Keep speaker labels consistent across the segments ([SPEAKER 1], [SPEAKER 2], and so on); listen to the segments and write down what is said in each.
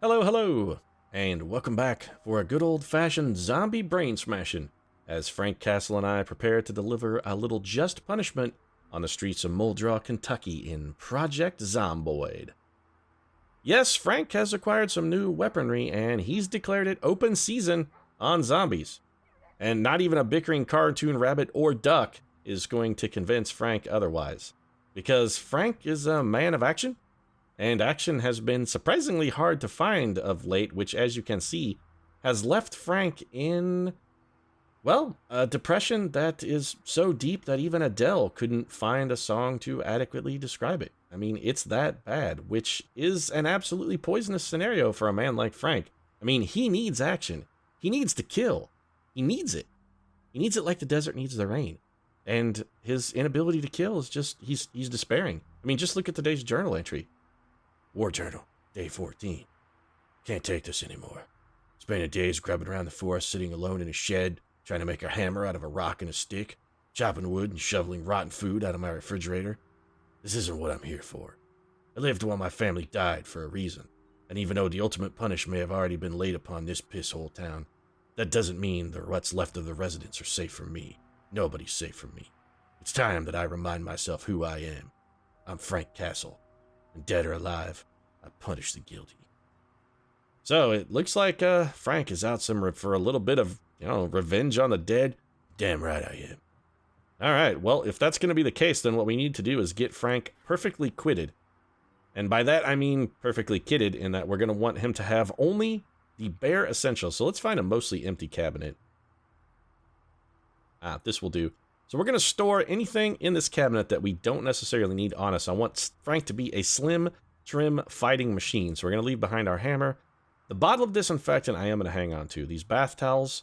[SPEAKER 1] Hello, hello, and welcome back for a good old-fashioned zombie brain smashing, as Frank Castle and I prepare to deliver a little just punishment on the streets of Muldraugh, Kentucky in Project Zomboid. Yes, Frank has acquired some new weaponry, and he's declared it open season on zombies. And not even a bickering cartoon rabbit or duck is going to convince Frank otherwise, because Frank is a man of action. And action has been surprisingly hard to find of late, which, as you can see, has left Frank in, well, a depression that is so deep that even Adele couldn't find a song to adequately describe it. I mean, it's that bad, which is an absolutely poisonous scenario for a man like Frank. I mean, he needs action. He needs to kill. He needs it. He needs it like the desert needs the rain. And his inability to kill is just, he's despairing. I mean, just look at today's journal entry. War Journal, Day 14. Can't take this anymore. Spending days grubbing around the forest, sitting alone in a shed, trying to make a hammer out of a rock and a stick, chopping wood and shoveling rotten food out of my refrigerator. This isn't what I'm here for. I lived while my family died for a reason, and even though the ultimate punish may have already been laid upon this pisshole town, that doesn't mean that what's left of the residents are safe from me. Nobody's safe from me. It's time that I remind myself who I am. I'm Frank Castle. And dead or alive, I punish the guilty. So it looks like Frank is out for a little bit of, revenge on the dead. Damn right I am. All right, well, if that's going to be the case, then what we need to do is get Frank perfectly quitted. And by that, I mean perfectly kitted, in that we're going to want him to have only the bare essentials. So let's find a mostly empty cabinet. This will do. So we're going to store anything in this cabinet that we don't necessarily need on us. I want Frank to be a slim, trim fighting machine. So we're going to leave behind our hammer. The bottle of disinfectant I am going to hang on to. These bath towels.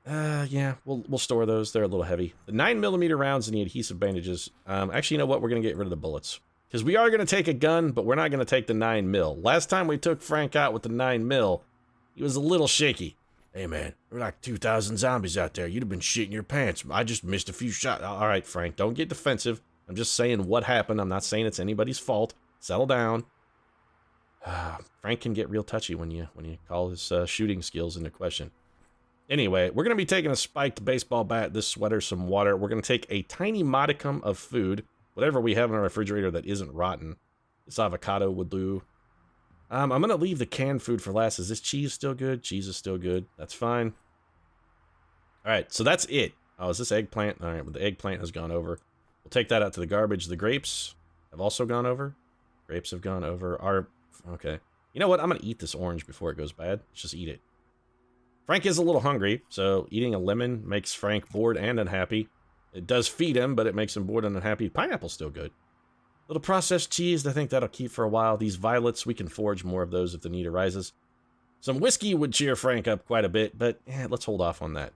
[SPEAKER 1] Yeah, we'll store those. They're a little heavy. The 9mm rounds and the adhesive bandages. Actually, you know what? We're going to get rid of the bullets. Because we are going to take a gun, but we're not going to take the 9mm. Last time we took Frank out with the 9mm, he was a little shaky. Hey, man, there were like 2,000 zombies out there. You'd have been shitting your pants. I just missed a few shots. All right, Frank, don't get defensive. I'm just saying what happened. I'm not saying it's anybody's fault. Settle down. Frank can get real touchy when you call his shooting skills into question. Anyway, we're going to be taking a spiked baseball bat, this sweater, some water. We're going to take a tiny modicum of food, whatever we have in our refrigerator that isn't rotten. This avocado would do. I'm going to leave the canned food for last. Is this cheese still good? Cheese is still good. That's fine. All right, so that's it. Oh, is this eggplant? All right, well, the eggplant has gone over. We'll take that out to the garbage. The grapes have also gone over. Grapes have gone over. Okay. You know what? I'm going to eat this orange before it goes bad. Let's just eat it. Frank is a little hungry, so eating a lemon makes Frank bored and unhappy. It does feed him, but it makes him bored and unhappy. Pineapple's still good. Little processed cheese, I think that'll keep for a while. These violets, we can forage more of those if the need arises. Some whiskey would cheer Frank up quite a bit, but let's hold off on that.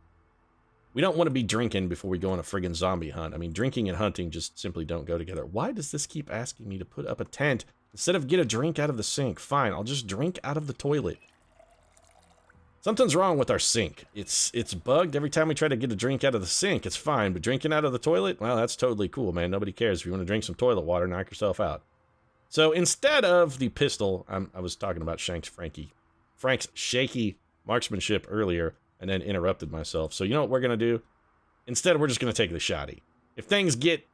[SPEAKER 1] We don't want to be drinking before we go on a friggin' zombie hunt. I mean, drinking and hunting just simply don't go together. Why does this keep asking me to put up a tent instead of get a drink out of the sink? Fine, I'll just drink out of the toilet. Something's wrong with our sink. It's bugged. Every time we try to get a drink out of the sink, it's fine. But drinking out of the toilet, well, that's totally cool, man. Nobody cares. If you want to drink some toilet water, knock yourself out. So instead of the pistol, I was talking about Frank's shaky marksmanship earlier, and then interrupted myself. So you know what we're going to do? Instead, we're just going to take the shotty. If things get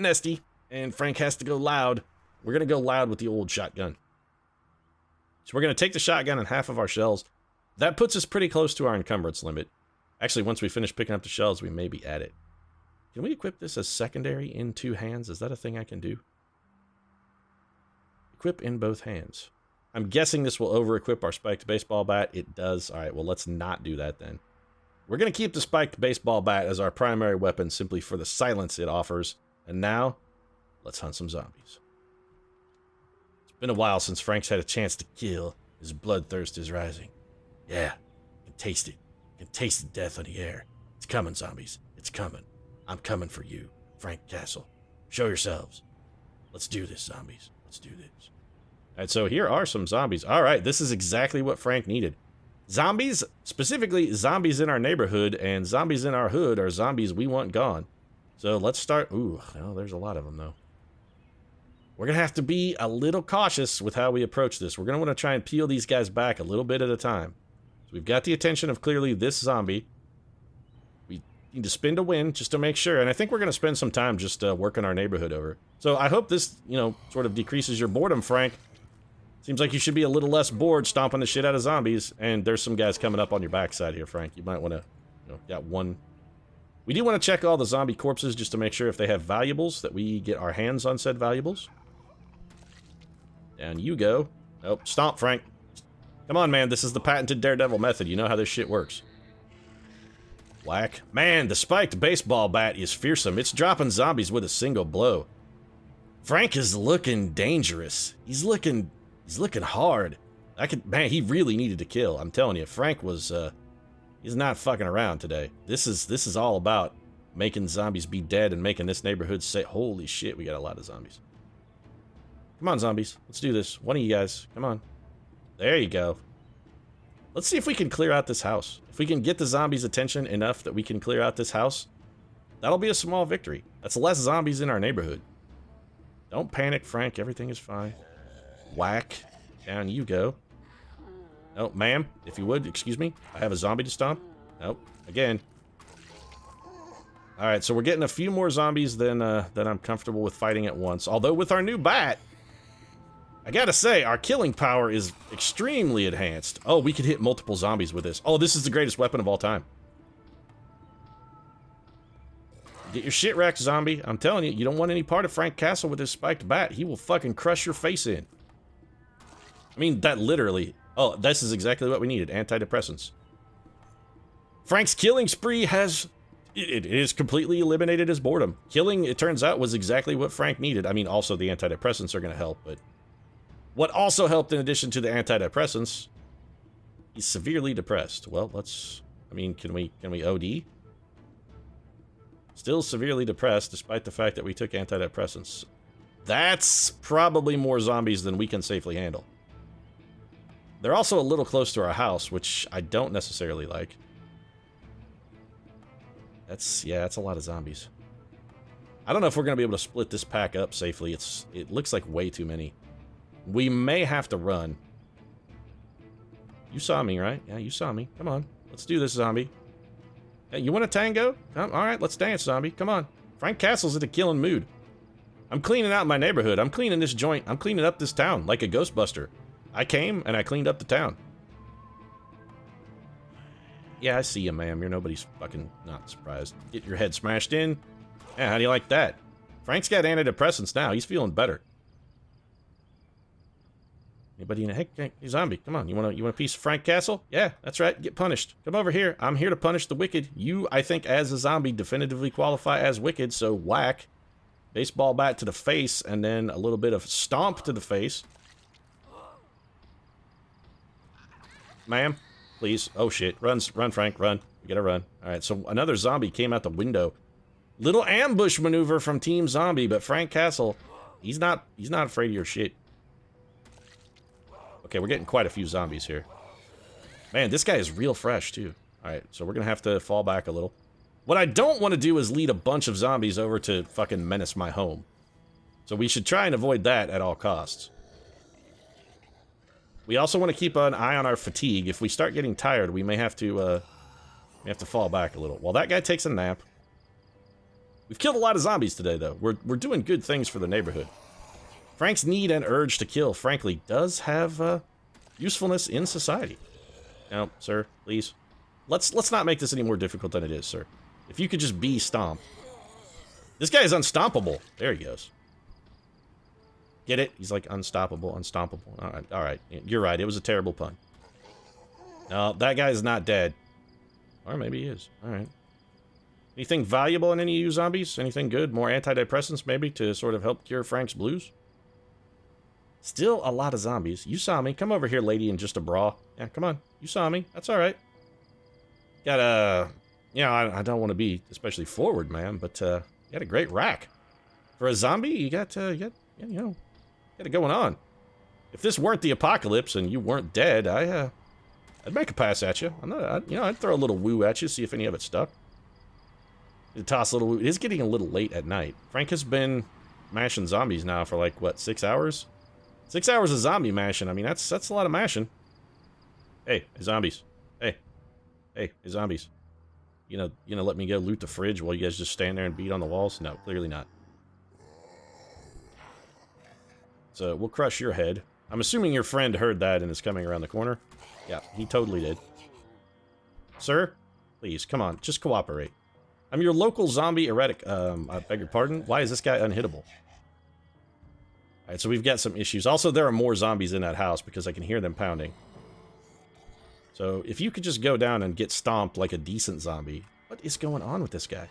[SPEAKER 1] nasty and Frank has to go loud, we're going to go loud with the old shotgun. So we're going to take the shotgun and half of our shells. That puts us pretty close to our encumbrance limit. Actually, once we finish picking up the shells, we may be at it. Can we equip this as secondary in two hands? Is that a thing I can do? Equip in both hands. I'm guessing this will over-equip our spiked baseball bat. It does. All right, well, let's not do that then. We're going to keep the spiked baseball bat as our primary weapon simply for the silence it offers. And now, let's hunt some zombies. It's been a while since Frank's had a chance to kill. His bloodthirst is rising. Yeah, I can taste it. I can taste the death in the air. It's coming, zombies. It's coming. I'm coming for you, Frank Castle. Show yourselves. Let's do this, zombies. Let's do this. All right, so here are some zombies. All right, this is exactly what Frank needed. Zombies, specifically zombies in our neighborhood and zombies in our hood, are zombies we want gone. So let's start. Ooh, well, there's a lot of them, though. we're going to have to be a little cautious with how we approach this. We're going to want to try and peel these guys back a little bit at a time. So we've got the attention of clearly this zombie. We need to spin to win just to make sure. And I think we're going to spend some time just working our neighborhood over. So I hope this, you know, sort of decreases your boredom, Frank. Seems like you should be a little less bored stomping the shit out of zombies. And there's some guys coming up on your backside here, Frank. You might want to, you know, got one. We do want to check all the zombie corpses just to make sure if they have valuables that we get our hands on said valuables. Down you go. Nope, stomp, Frank. Come on, man, this is the patented Daredevil method. You know how this shit works. Whack. Man, the spiked baseball bat is fearsome. It's dropping zombies with a single blow. Frank is looking dangerous. He's looking hard. Man, he really needed to kill. I'm telling you, Frank was, he's not fucking around today. This is all about making zombies be dead and making this neighborhood say, holy shit, we got a lot of zombies. Come on, zombies. Let's do this. One of you guys. Come on. There you go. Let's see if we can clear out this house. If we can get the zombies' attention enough that we can clear out this house, that'll be a small victory. That's less zombies in our neighborhood. Don't panic, Frank. Everything is fine. Whack. Down you go. Oh, ma'am, if you would, excuse me. I have a zombie to stomp. Nope. Again. Alright, so we're getting a few more zombies than I'm comfortable with fighting at once. Although with our new bat, I gotta say, our killing power is extremely enhanced. Oh, we could hit multiple zombies with this. Oh, this is the greatest weapon of all time. Get your shit wrecked, zombie. I'm telling you, you don't want any part of Frank Castle with his spiked bat. He will fucking crush your face in. I mean, that literally... Oh, this is exactly what we needed. Antidepressants. Frank's killing spree has... It is completely eliminated his boredom. Killing, it turns out, was exactly what Frank needed. I mean, also the antidepressants are going to help, but... What also helped in addition to the antidepressants... He's severely depressed. Well, let's... I mean, can we OD? Still severely depressed, despite the fact that we took antidepressants. That's probably more zombies than we can safely handle. They're also a little close to our house, which I don't necessarily like. That's a lot of zombies. I don't know if we're going to be able to split this pack up safely. It looks like way too many. We may have to run. You saw me, right? Yeah, you saw me. Come on. Let's do this, zombie. Hey, you want a tango? All right, let's dance, zombie. Come on. Frank Castle's in a killing mood. I'm cleaning out my neighborhood. I'm cleaning this joint. I'm cleaning up this town like a Ghostbuster. I came and I cleaned up the town. Yeah, I see you, ma'am. You're nobody's fucking not surprised. Get your head smashed in. Yeah, how do you like that? Frank's got antidepressants now. He's feeling better. Anybody in a hey, zombie? Come on. You want a piece of Frank Castle? Yeah, that's right. Get punished. Come over here. I'm here to punish the wicked. You, I think, as a zombie, definitively qualify as wicked. So whack, baseball bat to the face, and then a little bit of stomp to the face. Ma'am, please. Oh shit. Run, Frank, run. We gotta run. Alright, so another zombie came out the window. Little ambush maneuver from Team Zombie, but Frank Castle, he's not afraid of your shit. Okay, we're getting quite a few zombies here. Man, this guy is real fresh, too. Alright, so we're gonna have to fall back a little. What I don't want to do is lead a bunch of zombies over to fucking menace my home. So we should try and avoid that at all costs. We also want to keep an eye on our fatigue. If we start getting tired, we may have to fall back a little. While that guy takes a nap. We've killed a lot of zombies today, though. We're doing good things for the neighborhood. Frank's need and urge to kill, frankly, does have usefulness in society. Now, sir, please. Let's not make this any more difficult than it is, sir. If you could just be stomped. This guy is unstoppable. There he goes. Get it? He's like unstoppable, unstoppable. All right. You're right. It was a terrible pun. No, that guy is not dead. Or maybe he is. All right. Anything valuable in any of you zombies? Anything good? More antidepressants, maybe, to sort of help cure Frank's blues? Still a lot of zombies. You saw me. Come over here, lady, in just a bra. Yeah, come on. You saw me. That's all right. Got you know, I don't want to be especially forward, man, but you got a great rack. For a zombie, you got you know, got it going on. If this weren't the apocalypse and you weren't dead, I'd make a pass at you. I'd throw a little woo at you, see if any of it stuck. Toss a little woo. It is getting a little late at night. Frank has been mashing zombies now for like, what, 6 hours? 6 hours of zombie mashing. I mean, that's a lot of mashing. Hey, zombies. Hey, zombies. You know, let me go loot the fridge while you guys just stand there and beat on the walls? No, clearly not. So we'll crush your head. I'm assuming your friend heard that and is coming around the corner. Yeah, he totally did. Sir, please, come on, just cooperate. I'm your local zombie erratic. I beg your pardon? Why is this guy unhittable? Alright, so we've got some issues. Also, there are more zombies in that house because I can hear them pounding. So, if you could just go down and get stomped like a decent zombie. What is going on with this guy?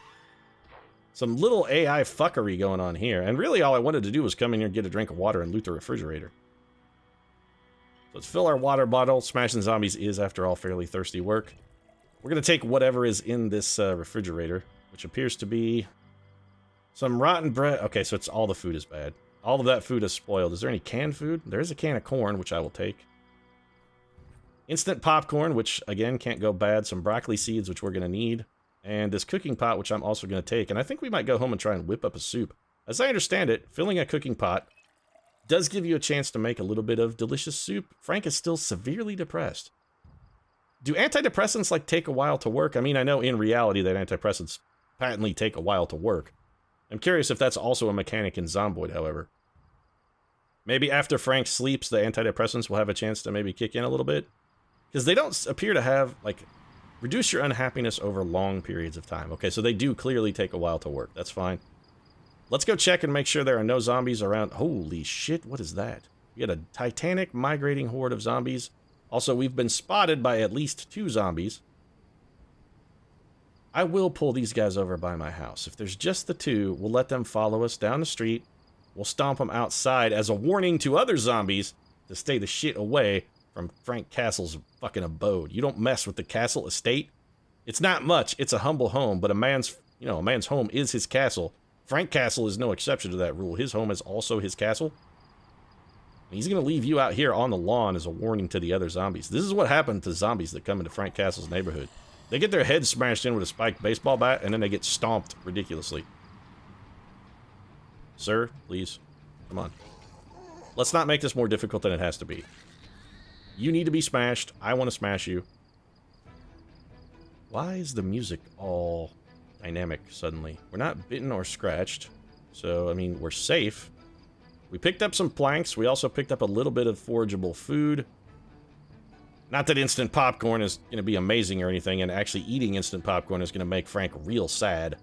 [SPEAKER 1] Some little AI fuckery going on here. And really all I wanted to do was come in here, get a drink of water, and loot the refrigerator. So let's fill our water bottle. Smashing zombies is, after all, fairly thirsty work. We're going to take whatever is in this refrigerator, which appears to be some rotten bread. Okay, so it's all the food is bad. All of that food is spoiled. Is there any canned food? There is a can of corn, which I will take. Instant popcorn, which, again, can't go bad. Some broccoli seeds, which we're going to need. And this cooking pot, which I'm also going to take. And I think we might go home and try and whip up a soup. As I understand it, filling a cooking pot does give you a chance to make a little bit of delicious soup. Frank is still severely depressed. Do antidepressants, like, take a while to work? I mean, I know in reality that antidepressants patently take a while to work. I'm curious if that's also a mechanic in Zomboid, however. Maybe after Frank sleeps, the antidepressants will have a chance to maybe kick in a little bit. Because they don't appear to have, like, reduce your unhappiness over long periods of time. Okay, so they do clearly take a while to work. That's fine. Let's go check and make sure there are no zombies around. Holy shit, what is that? We got a titanic migrating horde of zombies. Also, we've been spotted by at least 2 zombies. I will pull these guys over by my house. If there's just the 2, we'll let them follow us down the street. We'll stomp them outside as a warning to other zombies to stay the shit away from Frank Castle's fucking abode. You don't mess with the castle estate. It's not much. It's a humble home, but a man's home is his castle. Frank Castle is no exception to that rule. His home is also his castle. He's going to leave you out here on the lawn as a warning to the other zombies. This is what happened to zombies that come into Frank Castle's neighborhood. They get their heads smashed in with a spiked baseball bat, and then they get stomped ridiculously. Sir, please. Come on. Let's not make this more difficult than it has to be. You need to be smashed. I want to smash you. Why is the music all dynamic suddenly? We're not bitten or scratched. So, I mean, we're safe. We picked up some planks. We also picked up a little bit of forageable food. Not that instant popcorn is going to be amazing or anything, and actually eating instant popcorn is going to make Frank real sad.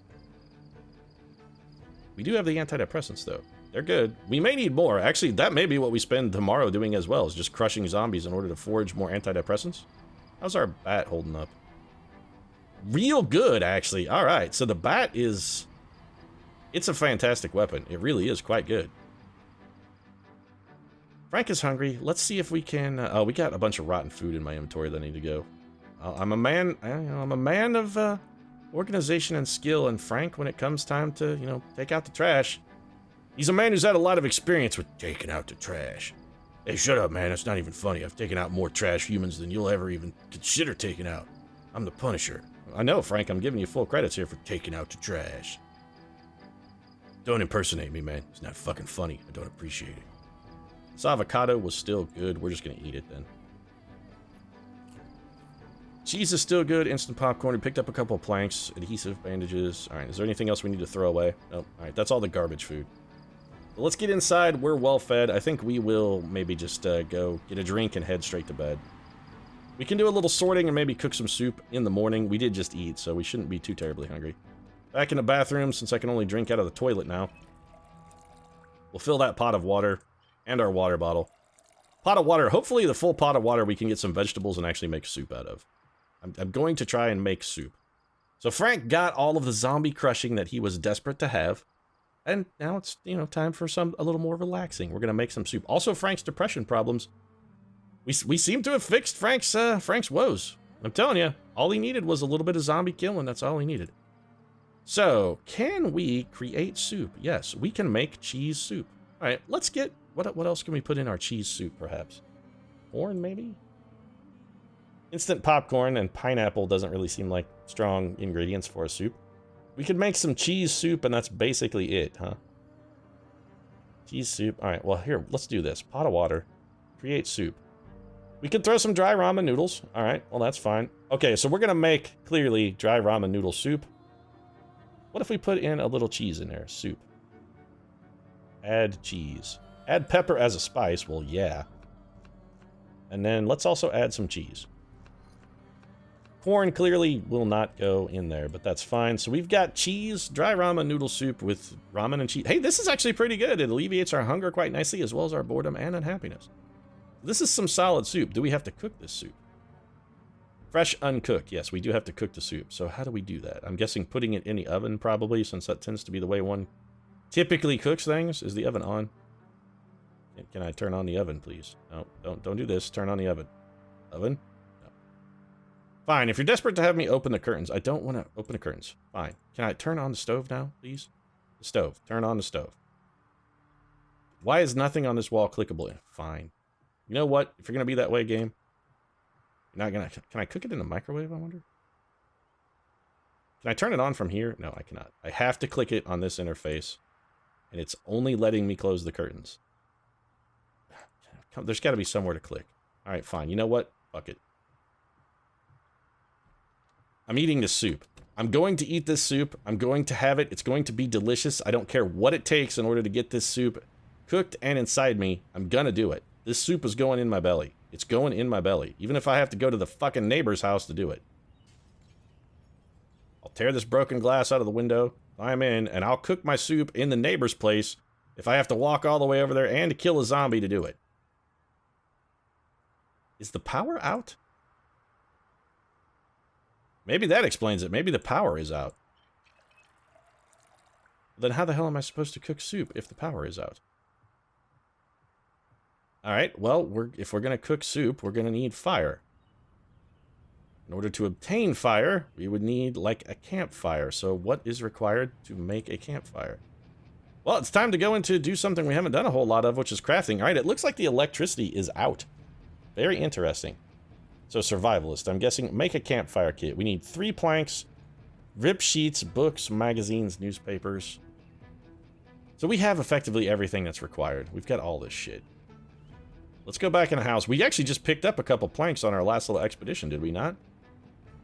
[SPEAKER 1] We do have the antidepressants, though. They're good. We may need more. Actually, that may be what we spend tomorrow doing as well, is just crushing zombies in order to forage more antidepressants. How's our bat holding up? Real good, actually. All right, so the bat is... It's a fantastic weapon. It really is quite good. Frank is hungry. Let's see if we can... oh, we got a bunch of rotten food in my inventory that I need to go. I'm a man of organization and skill, and Frank, when it comes time to, take out the trash, he's a man who's had a lot of experience with taking out the trash. Hey, shut up, man. It's not even funny. I've taken out more trash humans than you'll ever even consider taking out. I'm the Punisher. I know, Frank. I'm giving you full credits here for taking out the trash. Don't impersonate me, man. It's not fucking funny. I don't appreciate it. This avocado was still good. We're just going to eat it then. Cheese is still good. Instant popcorn. We picked up a couple of planks. Adhesive bandages. All right. Is there anything else we need to throw away? Nope. All right. That's all the garbage food. But let's get inside. We're well fed. I think we will maybe just go get a drink and head straight to bed. We can do a little sorting and maybe cook some soup in the morning. We did just eat, so we shouldn't be too terribly hungry. Back in the bathroom, since I can only drink out of the toilet now. We'll fill that pot of water. And our water bottle. Pot of water. Hopefully the full pot of water we can get some vegetables and actually make soup out of. I'm going to try and make soup. So Frank got all of the zombie crushing that he was desperate to have. And now it's, time for a little more relaxing. We're going to make some soup. Also, Frank's depression problems. We seem to have fixed Frank's woes. I'm telling you, all he needed was a little bit of zombie killing. That's all he needed. So, can we create soup? Yes, we can make cheese soup. All right, let's get... What else can we put in our cheese soup, perhaps? Corn, maybe? Instant popcorn and pineapple doesn't really seem like strong ingredients for a soup. We could make some cheese soup, and that's basically it, huh? Cheese soup. All right, well, here, let's do this. Pot of water. Create soup. We could throw some dry ramen noodles. All right, well, that's fine. Okay, so we're going to make, clearly, dry ramen noodle soup. What if we put in a little cheese in there? Soup. Add cheese. Add pepper as a spice. Well, yeah. And then let's also add some cheese. Corn clearly will not go in there, but that's fine. So we've got cheese, dry ramen noodle soup with ramen and cheese. Hey, this is actually pretty good. It alleviates our hunger quite nicely, as well as our boredom and unhappiness. This is some solid soup. Do we have to cook this soup? Fresh, uncooked. Yes, we do have to cook the soup. So how do we do that? I'm guessing putting it in the oven, probably, since that tends to be the way one typically cooks things. Is the oven on? Can I turn on the oven, please? No, don't do this. Turn on the oven. Oven? No. Fine, if you're desperate to have me open the curtains, I don't want to open the curtains. Fine. Can I turn on the stove now, please? The stove. Turn on the stove. Why is nothing on this wall clickable? Fine. You know what? If you're going to be that way, game, you're not going to... Can I cook it in the microwave, I wonder? Can I turn it on from here? No, I cannot. I have to click it on this interface, and it's only letting me close the curtains. There's got to be somewhere to click. All right, fine. You know what? Fuck it. I'm eating this soup. I'm going to eat this soup. I'm going to have it. It's going to be delicious. I don't care what it takes in order to get this soup cooked and inside me. I'm gonna do it. This soup is going in my belly. It's going in my belly. Even if I have to go to the fucking neighbor's house to do it. I'll tear this broken glass out of the window. I'm in, and I'll cook my soup in the neighbor's place if I have to walk all the way over there and to kill a zombie to do it. Is the power out? Maybe that explains it. Maybe the power is out. Then how the hell am I supposed to cook soup if the power is out? Alright, well, if we're going to cook soup, we're going to need fire. In order to obtain fire, we would need, like, a campfire. So what is required to make a campfire? Well, it's time to go into do something we haven't done a whole lot of, which is crafting. Alright, it looks like the electricity is out. Very interesting. So survivalist, I'm guessing, make a campfire kit. We need 3 planks, rip sheets, books, magazines, newspapers. So we have effectively everything that's required. We've got all this shit. Let's go back in the house. We actually just picked up a couple planks on our last little expedition, did we not?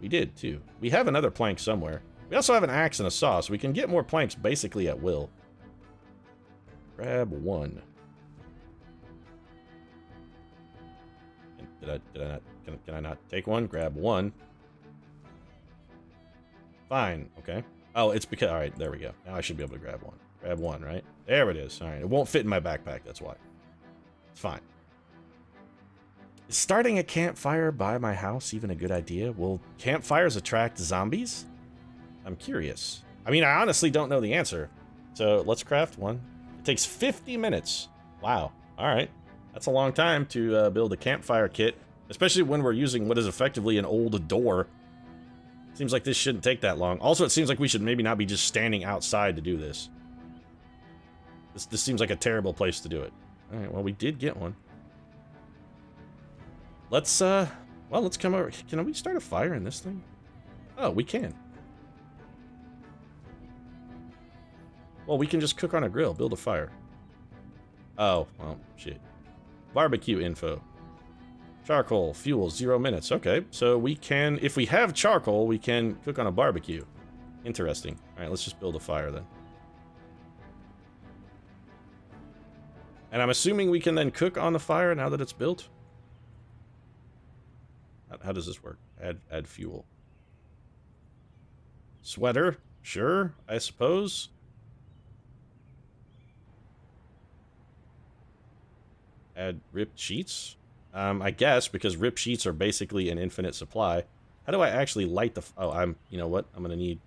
[SPEAKER 1] We did, too. We have another plank somewhere. We also have an axe and a saw, so we can get more planks basically at will. Grab 1. Can I not take one? Grab 1. Fine, okay. Oh, it's because, alright, there we go. Now I should be able to grab 1. Grab 1, right? There it is. Alright, it won't fit in my backpack, that's why. It's fine. Is starting a campfire by my house even a good idea? Will campfires attract zombies? I'm curious. I mean, I honestly don't know the answer. So let's craft 1. It takes 50 minutes. Wow. Alright. That's a long time to build a campfire kit, especially when we're using what is effectively an old door. Seems like this shouldn't take that long. Also, it seems like we should maybe not be just standing outside to do this. This seems like a terrible place to do it. Alright, well, we did get one. Let's, well, let's come over. Can we start a fire in this thing? Oh, we can. Well, we can just cook on a grill, build a fire. Oh, well, shit. Barbecue info. Charcoal, fuel, 0 minutes. Okay, so we can, if we have charcoal, we can cook on a barbecue. Interesting. Alright, let's just build a fire then. And I'm assuming we can then cook on the fire now that it's built? How does this work? Add fuel. Sweater? Sure, I suppose. Add ripped sheets? I guess, because ripped sheets are basically an infinite supply. How do I actually light the... Oh, you know what? I'm gonna need...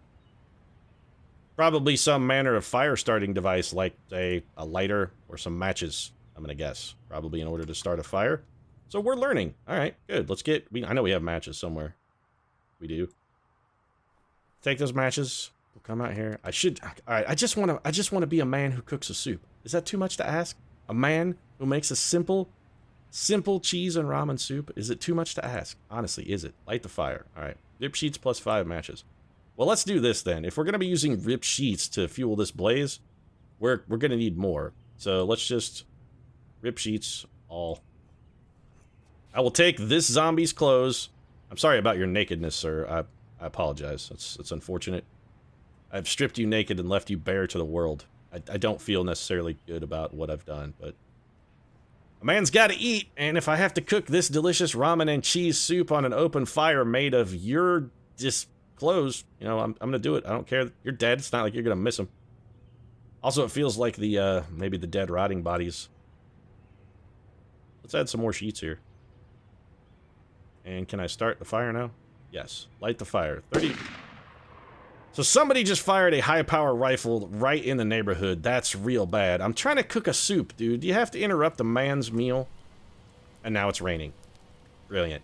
[SPEAKER 1] probably some manner of fire starting device, like, say, a lighter or some matches, I'm gonna guess. Probably in order to start a fire. So we're learning. Alright, good. Let's get... I know we have matches somewhere. We do. Take those matches. We'll come out here. I should... Alright, I just want to be a man who cooks a soup. Is that too much to ask? A man who makes a simple cheese and ramen soup? Is it too much to ask? Honestly, is it? Light the fire. Alright. Rip sheets plus 5 matches. Well, let's do this then. If we're going to be using ripped sheets to fuel this blaze, we're going to need more. So let's just rip sheets all. I will take this zombie's clothes. I'm sorry about your nakedness, sir. I apologize. It's unfortunate. I've stripped you naked and left you bare to the world. I don't feel necessarily good about what I've done, but a man's got to eat, and if I have to cook this delicious ramen and cheese soup on an open fire made of your just clothes, you know, I'm gonna do it. I don't care. You're dead. It's not like you're gonna miss them. Also, it feels like the maybe the dead rotting bodies. Let's add some more sheets here. And can I start the fire now? Yes. Light the fire. 30. So somebody just fired a high-power rifle right in the neighborhood. That's real bad. I'm trying to cook a soup, dude. Do you have to interrupt a man's meal? And now it's raining. Brilliant.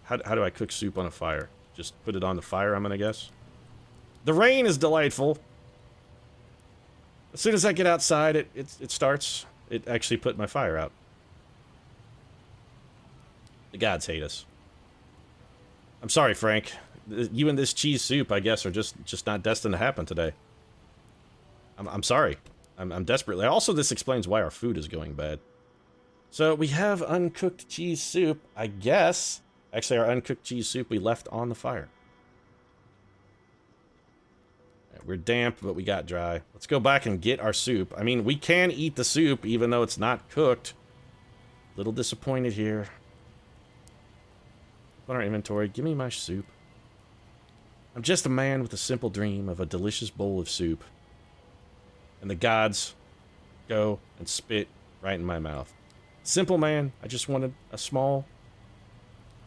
[SPEAKER 1] How do I cook soup on a fire? Just put it on the fire, I'm gonna guess. The rain is delightful. As soon as I get outside, it starts. It actually put my fire out. The gods hate us. I'm sorry, Frank. You and this cheese soup, I guess, are just not destined to happen today. I'm sorry. I'm desperately... Also, this explains why our food is going bad. So, we have uncooked cheese soup, I guess. Actually, our uncooked cheese soup we left on the fire. Right, we're damp, but we got dry. Let's go back and get our soup. I mean, we can eat the soup, even though it's not cooked. Little disappointed here. On our inventory, give me my soup. I'm just a man with a simple dream of a delicious bowl of soup. And the gods go and spit right in my mouth. Simple man, I just wanted a small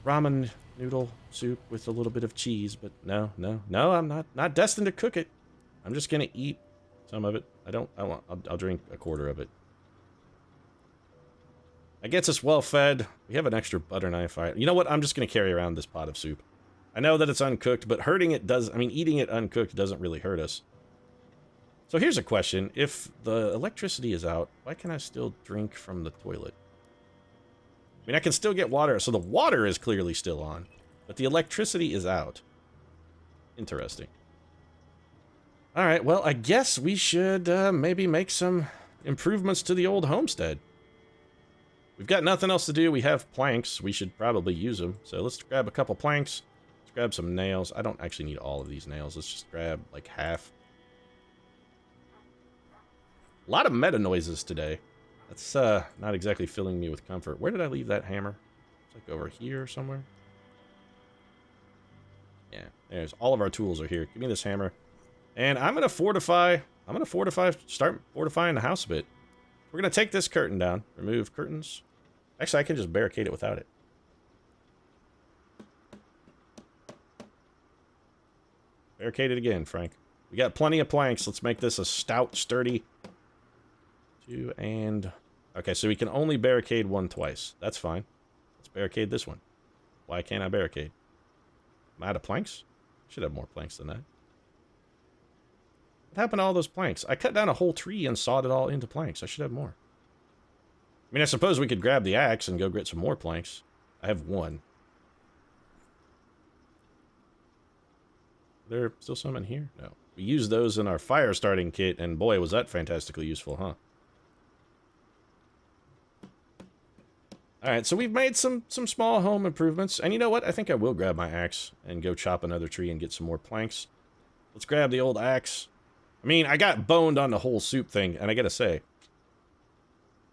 [SPEAKER 1] ramen noodle soup with a little bit of cheese, but no, I'm not destined to cook it. I'm just gonna eat some of it. I'll drink a quarter of it. That gets us well fed. We have an extra butter knife. You know what? I'm just going to carry around this pot of soup. I know that it's uncooked, but eating it uncooked doesn't really hurt us. So here's a question. If the electricity is out, why can I still drink from the toilet? I mean, I can still get water, so the water is clearly still on, but the electricity is out. Interesting. All right, well, I guess we should maybe make some improvements to the old homestead. We've got nothing else to do. We have planks. We should probably use them. So let's grab a couple planks. Let's grab some nails. I don't actually need all of these nails. Let's just grab like half. A lot of meta noises today. That's not exactly filling me with comfort. Where did I leave that hammer? It's like over here somewhere. Yeah, there's all of our tools are here. Give me this hammer. And I'm going to fortify. Start fortifying the house a bit. We're going to take this curtain down. Remove curtains. Actually, I can just barricade it without it. Barricade it again, Frank. We got plenty of planks. Let's make this a stout, sturdy... Okay, so we can only barricade one twice. That's fine. Let's barricade this one. Why can't I barricade? Am I out of planks? Should have more planks than that. What happened to all those planks? I cut down a whole tree and sawed it all into planks. I should have more. I mean, I suppose we could grab the axe and go get some more planks. I have one. Are there still some in here? No. We used those in our fire starting kit, and boy, was that fantastically useful, huh? Alright, so we've made some small home improvements. And you know what? I think I will grab my axe and go chop another tree and get some more planks. Let's grab the old axe. I mean, I got boned on the whole soup thing, and I gotta say,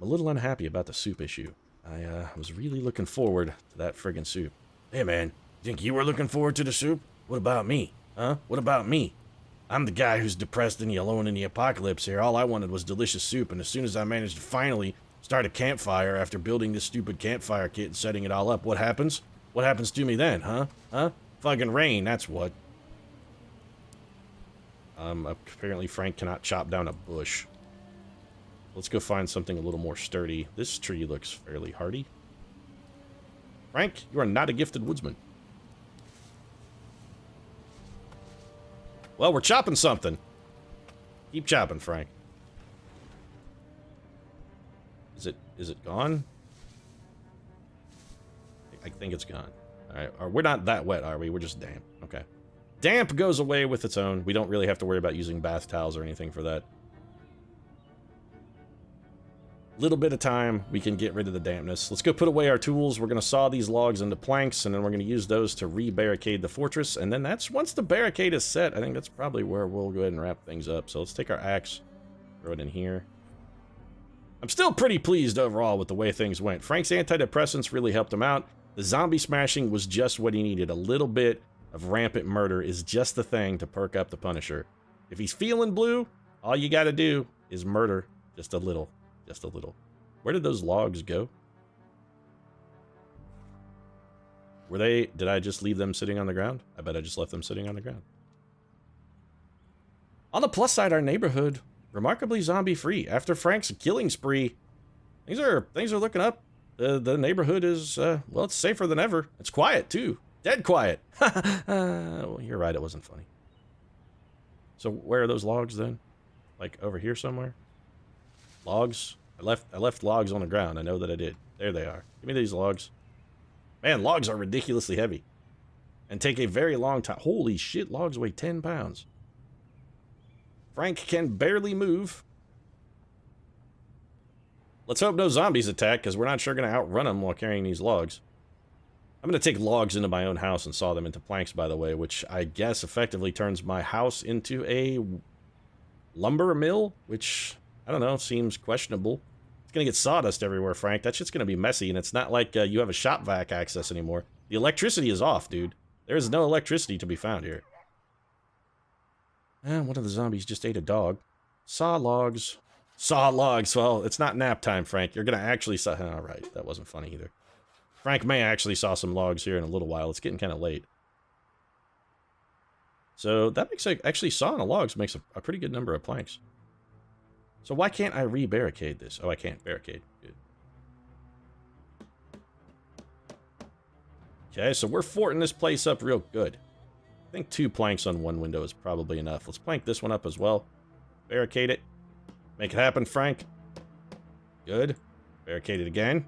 [SPEAKER 1] I'm a little unhappy about the soup issue. I was really looking forward to that friggin' soup. Hey man, you think you were looking forward to the soup? What about me? Huh? What about me? I'm the guy who's depressed and alone in the apocalypse here. All I wanted was delicious soup, and as soon as I managed to finally start a campfire after building this stupid campfire kit and setting it all up, what happens? What happens to me then, huh? Huh? Fucking rain, that's what. Apparently Frank cannot chop down a bush. Let's go find something a little more sturdy. This tree looks fairly hardy. Frank, you are not a gifted woodsman. Well, we're chopping something. Keep chopping, Frank. Is it gone? I think it's gone. Alright, we're not that wet, are we? We're just damp. Okay. Damp goes away with its own. We don't really have to worry about using bath towels or anything for that. Little bit of time, we can get rid of the dampness. Let's go put away our tools. We're going to saw these logs into planks, and then we're going to use those to re-barricade the fortress. And then that's, once the barricade is set, I think that's probably where we'll go ahead and wrap things up. So let's take our axe, throw it in here. I'm still pretty pleased overall with the way things went. Frank's antidepressants really helped him out. The zombie smashing was just what he needed. A little bit of rampant murder is just the thing to perk up the Punisher. If he's feeling blue, all you got to do is murder just a little. Just a little. Where did those logs go? Were they... Did I just leave them sitting on the ground? I bet I just left them sitting on the ground. On the plus side, our neighborhood, remarkably zombie-free. After Frank's killing spree, things are looking up. The neighborhood is, well, it's safer than ever. It's quiet, too. Dead quiet. Well, you're right, it wasn't funny. So where are those logs, then? Like, over here somewhere? Logs? I left logs on the ground. I know that I did. There they are. Give me these logs. Man, logs are ridiculously heavy. And take a very long time. Holy shit, logs weigh 10 pounds. Frank can barely move. Let's hope no zombies attack, because we're not sure going to outrun them while carrying these logs. I'm going to take logs into my own house and saw them into planks, by the way, which I guess effectively turns my house into a lumber mill, which, I don't know, seems questionable. It's going to get sawdust everywhere, Frank. That shit's going to be messy, and it's not like you have a shop vac access anymore. The electricity is off, dude. There is no electricity to be found here. And one of the zombies just ate a dog. Saw logs. Saw logs. Well, it's not nap time, Frank. You're going to actually saw... All right, that wasn't funny either. Frank may actually saw some logs here in a little while. It's getting kind of late. So that makes actually sawing the logs makes a pretty good number of planks. So why can't I re-barricade this? Oh, I can't barricade. Good. Okay, so we're forting this place up real good. I think 2 planks on one window is probably enough. Let's plank this one up as well. Barricade it. Make it happen, Frank. Good. Barricade it again.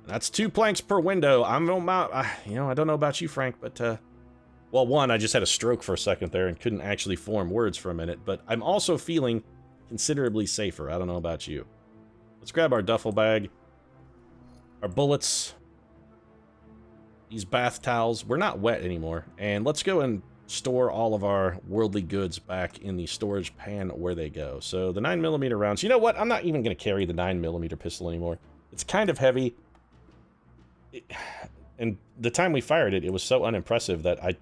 [SPEAKER 1] That's 2 planks per window. I don't know about you, Frank, but, well, one, I just had a stroke for a second there and couldn't actually form words for a minute, but I'm also feeling considerably safer. I don't know about you. Let's grab our duffel bag, our bullets, these bath towels. We're not wet anymore, and let's go and store all of our worldly goods back in the storage pan where they go. So the 9mm rounds. You know what? I'm not even going to carry the 9mm pistol anymore. It's kind of heavy. And the time we fired it, it was so unimpressive that I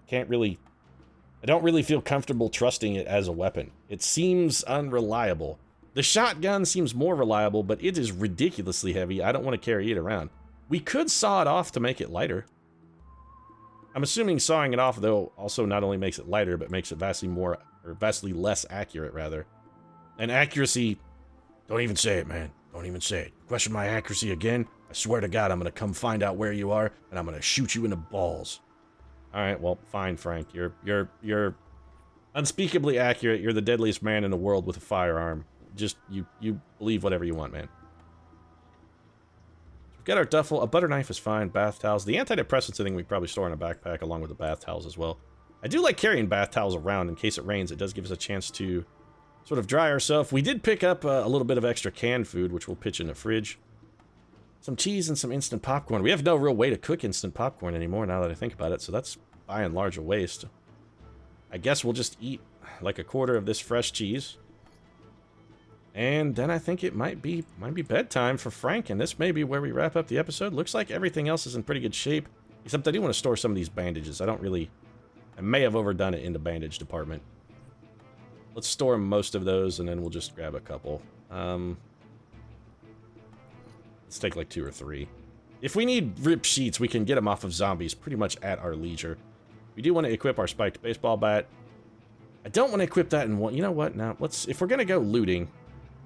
[SPEAKER 1] don't really feel comfortable trusting it as a weapon. It seems unreliable. The shotgun seems more reliable, but it is ridiculously heavy. I don't want to carry it around. We could saw it off to make it lighter. I'm assuming sawing it off, though, also not only makes it lighter, but makes it vastly less accurate, rather. And accuracy, don't even say it, man. Don't even say it. Question my accuracy again? I swear to God, I'm gonna come find out where you are, and I'm gonna shoot you in the balls. Alright, well, fine, Frank. You're unspeakably accurate. You're the deadliest man in the world with a firearm. Just, you believe whatever you want, man. We've got our duffel. A butter knife is fine. Bath towels. The antidepressants, I think we probably store in a backpack along with the bath towels as well. I do like carrying bath towels around in case it rains. It does give us a chance to sort of dry ourselves. We did pick up a little bit of extra canned food, which we'll pitch in the fridge. Some cheese and some instant popcorn. We have no real way to cook instant popcorn anymore now that I think about it, so that's by and large a waste. I guess we'll just eat like a quarter of this fresh cheese. And then I think it might be bedtime for Frank, and this may be where we wrap up the episode. Looks like everything else is in pretty good shape, except I do want to store some of these bandages. I may have overdone it in the bandage department. Let's store most of those, and then we'll just grab a couple. Let's take like 2 or 3. If we need ripped sheets, we can get them off of zombies pretty much at our leisure. We do want to equip our spiked baseball bat. I don't want to equip that in one. You know what? Now, if we're going to go looting,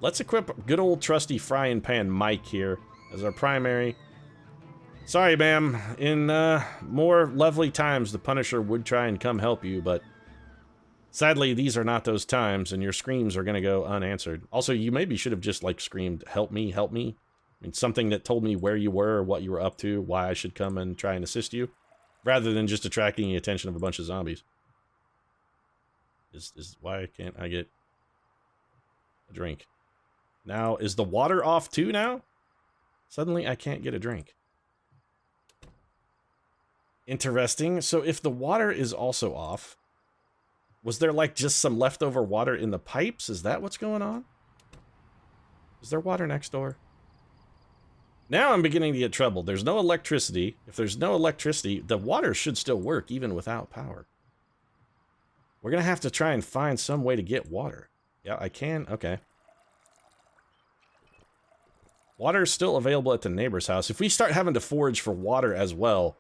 [SPEAKER 1] let's equip good old trusty frying pan Mike here as our primary. Sorry, ma'am. In more lovely times, the Punisher would try and come help you, but sadly, these are not those times, and your screams are going to go unanswered. Also, you maybe should have just, like, screamed, help me, help me. I mean, something that told me where you were, what you were up to, why I should come and try and assist you, rather than just attracting the attention of a bunch of zombies. Why can't I get a drink? Now, is the water off too now? Suddenly, I can't get a drink. Interesting. So if the water is also off, was there like just some leftover water in the pipes? Is that what's going on? Is there water next door? Now I'm beginning to get trouble. There's no electricity. If there's no electricity, the water should still work even without power. We're going to have to try and find some way to get water. Yeah, I can. Okay. Water is still available at the neighbor's house. If we start having to forage for water as well,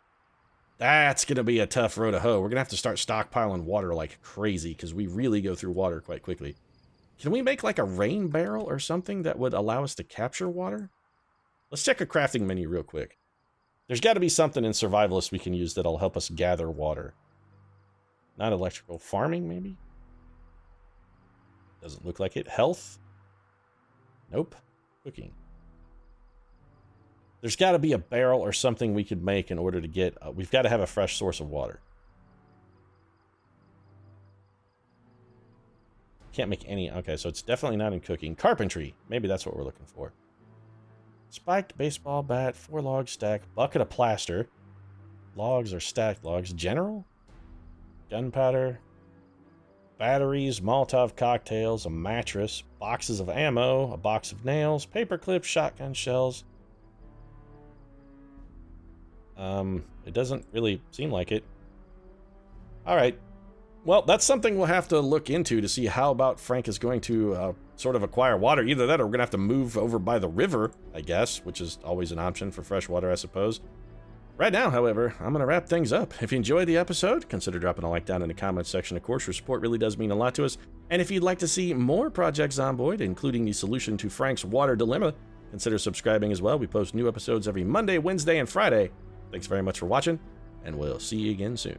[SPEAKER 1] that's going to be a tough row to hoe. We're going to have to start stockpiling water like crazy because we really go through water quite quickly. Can we make like a rain barrel or something that would allow us to capture water? Let's check a crafting menu real quick. There's got to be something in Survivalist we can use that'll help us gather water. Not electrical. Farming, maybe? Doesn't look like it. Health? Nope. Cooking. There's got to be a barrel or something we could make in order to get... we've got to have a fresh source of water. Can't make any... Okay, so it's definitely not in cooking. Carpentry. Maybe that's what we're looking for. Spiked baseball bat, 4 logs stacked, bucket of plaster. Logs or stacked logs. General? Gunpowder. Batteries, Molotov cocktails, a mattress, boxes of ammo, a box of nails, paper clips, shotgun shells. It doesn't really seem like it. Alright. Well, that's something we'll have to look into to see how about Frank is going to sort of acquire water. Either that or we're going to have to move over by the river, I guess, which is always an option for fresh water, I suppose. Right now, however, I'm going to wrap things up. If you enjoyed the episode, consider dropping a like down in the comments section. Of course, your support really does mean a lot to us. And if you'd like to see more Project Zomboid, including the solution to Frank's water dilemma, consider subscribing as well. We post new episodes every Monday, Wednesday, and Friday. Thanks very much for watching, and we'll see you again soon.